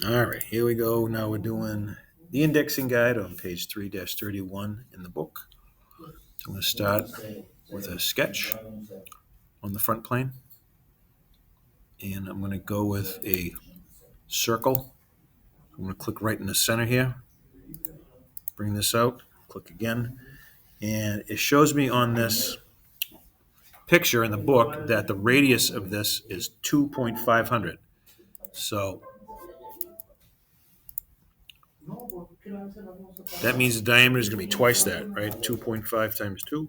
All right, here we go. Now we're doing the indexing guide on page 3-31 in the book. So I'm going to start with a sketch on the front plane. And I'm going to go with a circle. I'm going to click right in the center here. Bring this out. Click again. And it shows me on this picture in the book that the radius of this is 2.500. So that means the diameter is going to be twice that, right? 2.5 times 2.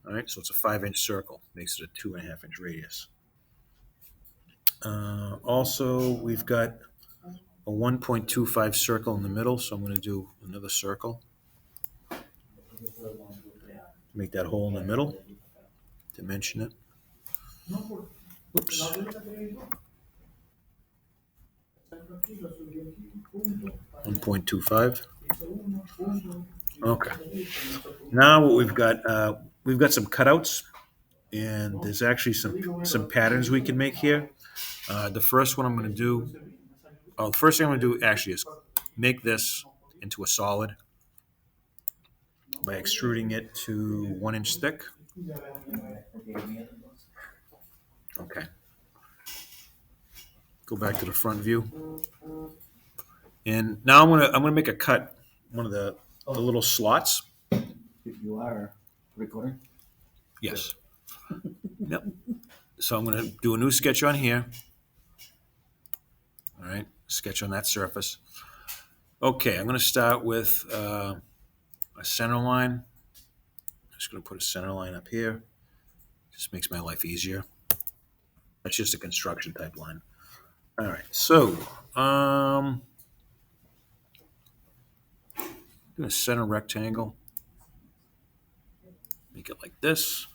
All right, so it's a 5-inch circle, makes it a 2.5-inch radius. Also, we've got a 1.25 circle in the middle, so I'm going to do another circle. Make that hole in the middle, dimension it. Whoops. 1.25. Okay. Now what we've got some cutouts, and there's actually some patterns we can make here. The first one I'm going to do, the first thing I'm going to do actually is make this into a solid by extruding it to 1 inch thick. Okay. Go back to the front view, and now I'm gonna make a cut one of the little slots. You are recording? Yes. Yep. So I'm going to do a new sketch on here. All right, sketch on that surface. Okay, I'm going to start with a center line. I'm just going to put a center line up here. Just makes my life easier. That's just a construction type line. All right, so do a center rectangle. Make it like this.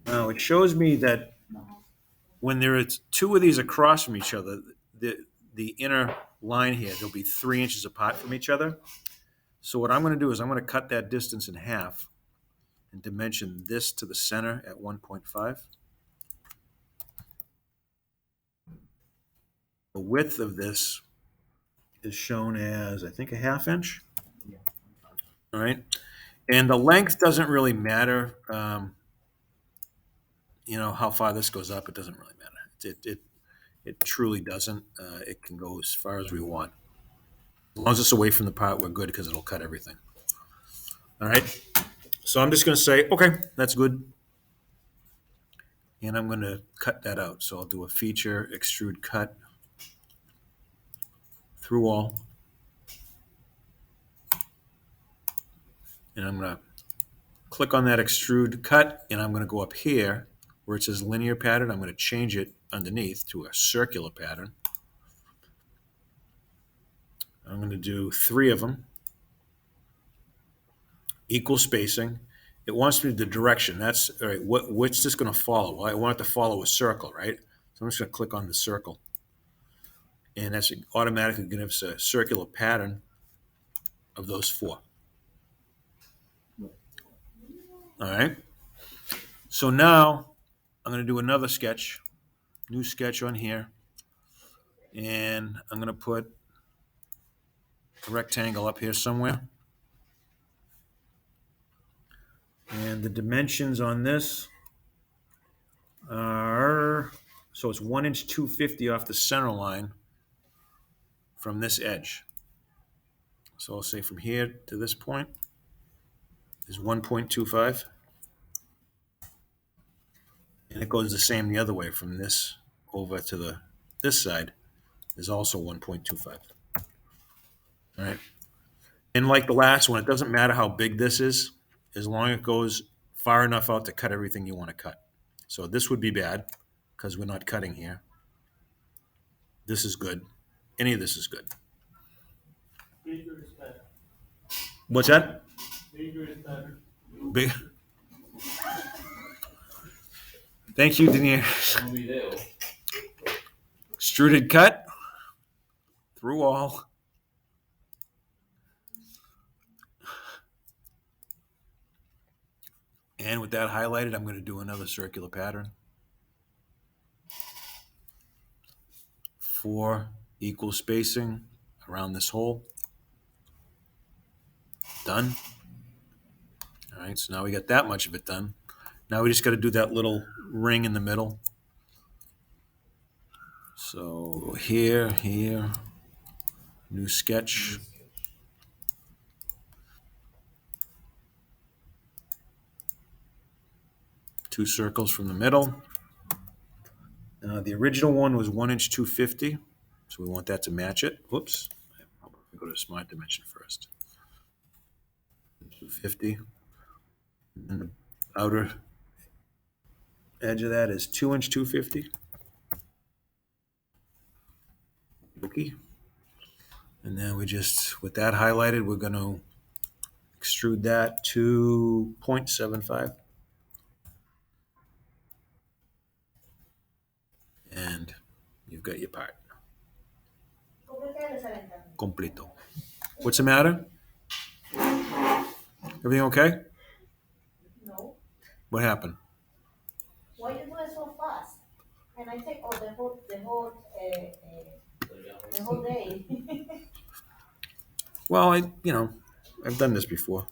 Now it shows me that when there is two of these across from each other, the inner line here, they'll be 3 inches apart from each other. So what I'm going to do is I'm going to cut that distance in half and dimension this to the center at 1.5. The width of this is shown as, I think, a 1/2 inch. All right. And the length doesn't really matter. How far this goes up, it doesn't really matter. It truly doesn't. It can go as far as we want. As long as it's away from the pot, we're good because it'll cut everything. All right. So I'm just going to say, okay, that's good. And I'm going to cut that out. So I'll do a feature, extrude cut through all. And I'm going to click on that extrude cut, and I'm going to go up here where it says linear pattern. I'm going to change it underneath to a circular pattern. I'm going to do 3 of them. Equal spacing. It wants me the direction. That's all right. What's this going to follow? Well, I want it to follow a circle, right? So I'm just going to click on the circle, and that's automatically going to give us a circular pattern of those 4. All right. So now I'm going to do another sketch, new sketch on here, and I'm going to put a rectangle up here somewhere. And the dimensions on this are, so it's 1 inch 250 off the center line from this edge. So I'll say from here to this point is 1.25. And it goes the same the other way from this over to this side is also 1.25. All right. And like the last one, it doesn't matter how big this is, as long as it goes far enough out to cut everything you want to cut. So this would be bad because we're not cutting here. This is good. Any of this is good. What's that? Big. Thank you, Denier. Extruded cut through all. And with that highlighted, I'm going to do another circular pattern. 4 equal spacing around this hole. Done. All right, so now we got that much of it done. Now we just got to do that little ring in the middle. So here, new sketch. Two circles from the middle. The original one was 1 inch 250, so we want that to match it. Whoops. Go to Smart Dimension first. 250. And the outer edge of that is 2 inch 250. Okay. And then we just, with that highlighted, we're going to extrude that to 0.75. And you've got your part. Completo. What's the matter? Everything okay? No. What happened? Why you do it so fast? And I take the whole day. Well, I've done this before.